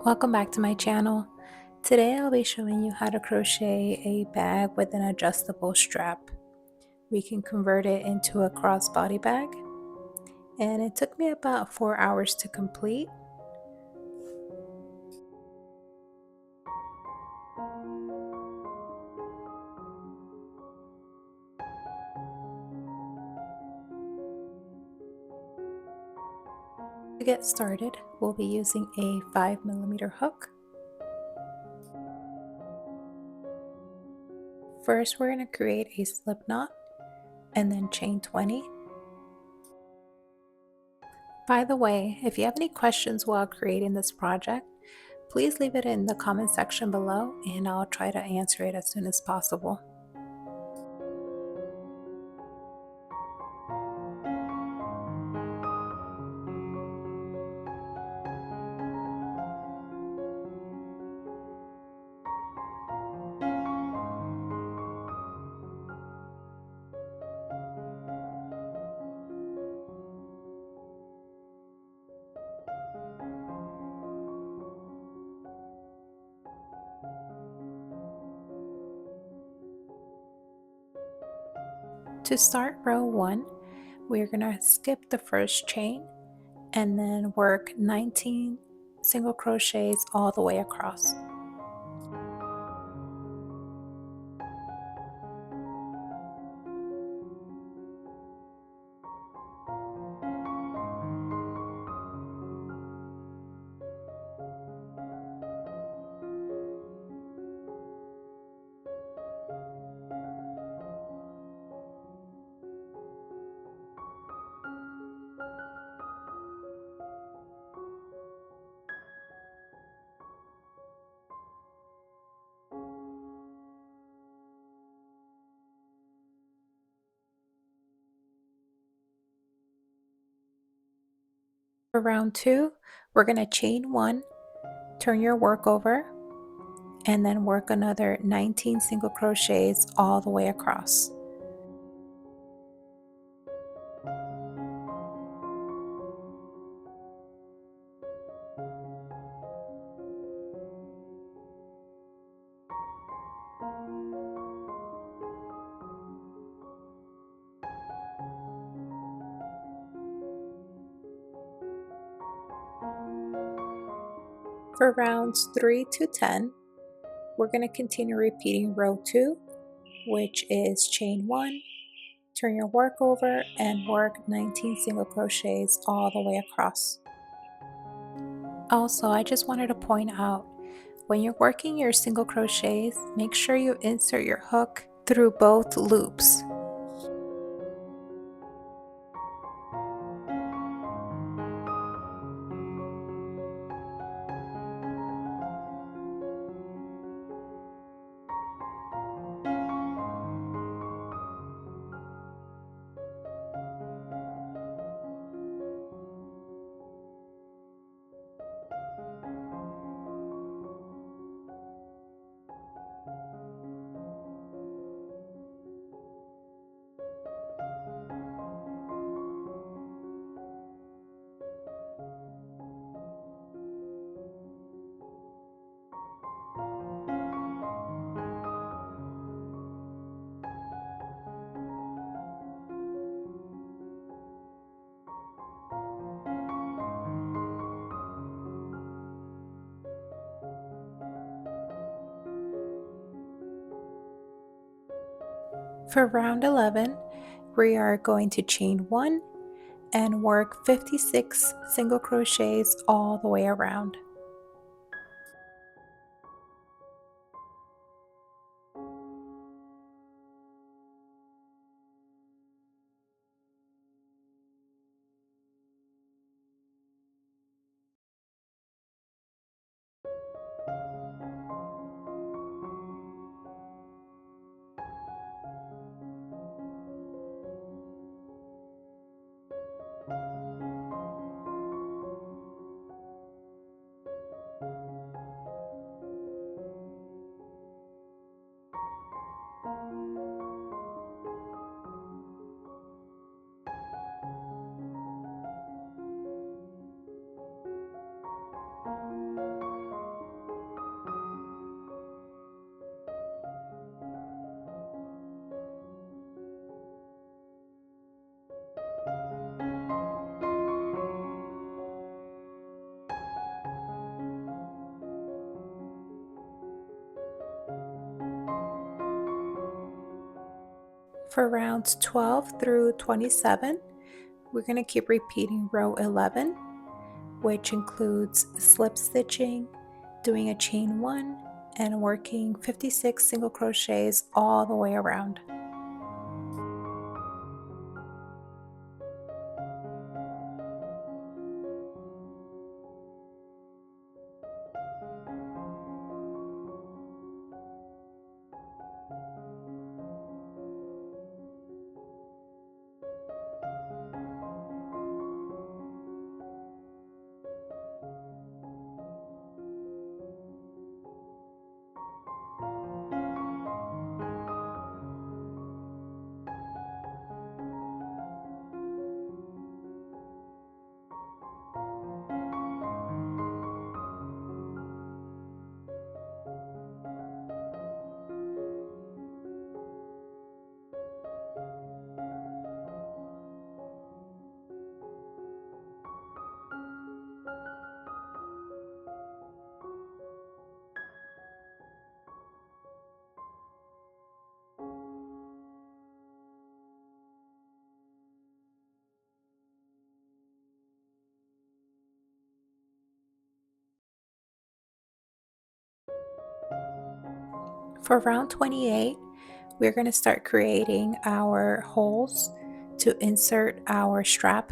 Welcome back to my channel. Today I'll be showing you how to crochet a bag with an adjustable strap. We can convert it into a crossbody bag, and it took me about 4 hours to complete. To get started, we'll be using a 5mm hook. First, we're going to create a slip knot and then chain 20. By the way, if you have any questions while creating this project, please leave it in the comment section below and I'll try to answer it as soon as possible. To start row 1, we're going to skip the first chain and then work 19 single crochets all the way across. For round 2, we're going to chain 1, turn your work over, and then work another 19 single crochets all the way across. For rounds 3 to 10, we're going to continue repeating row 2, which is chain 1, turn your work over, and work 19 single crochets all the way across. Also, I just wanted to point out, when you're working your single crochets, make sure you insert your hook through both loops. For round 11, we are going to chain 1 and work 56 single crochets all the way around. For rounds 12 through 27, we're going to keep repeating row 11, which includes slip stitching, doing a chain 1, and working 56 single crochets all the way around. For round 28, we're going to start creating our holes to insert our strap.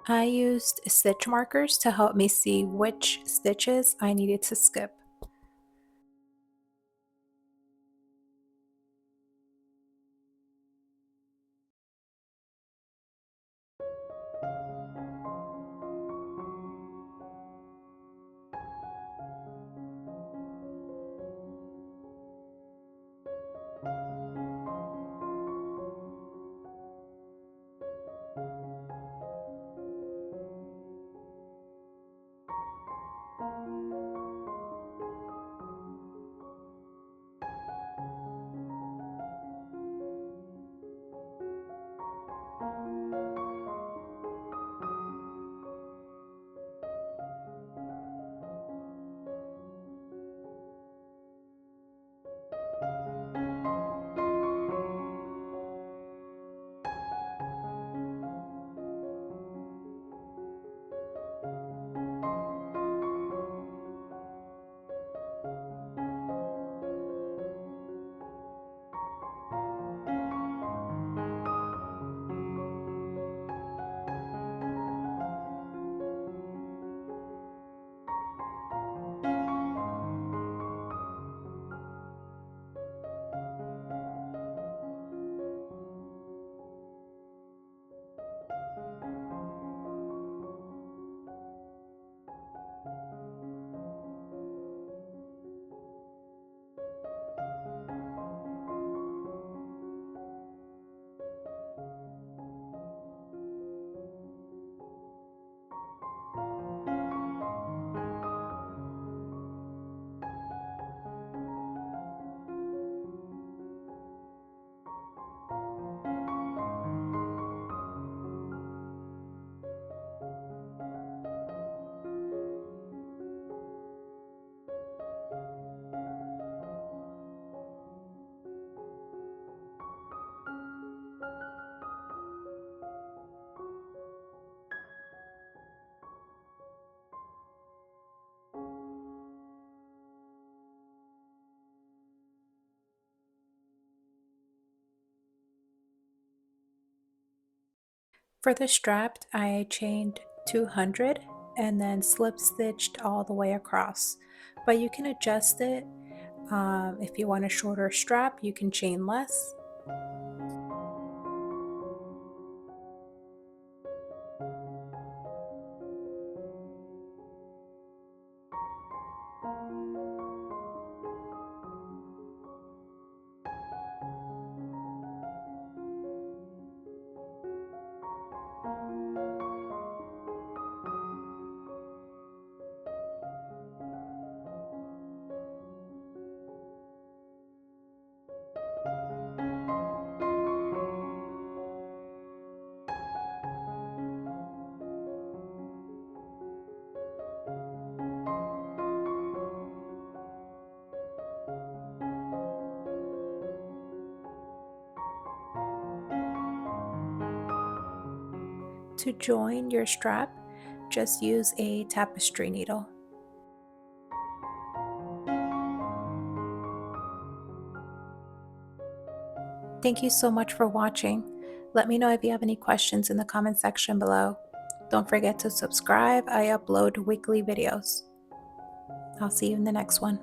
I used stitch markers to help me see which stitches I needed to skip. For the strap, I chained 200 and then slip stitched all the way across, but you can adjust it. If you want a shorter strap, you can chain less. To join your strap, just use a tapestry needle. Thank you so much for watching. Let me know if you have any questions in the comment section below. Don't forget to subscribe. I upload weekly videos. I'll see you in the next one.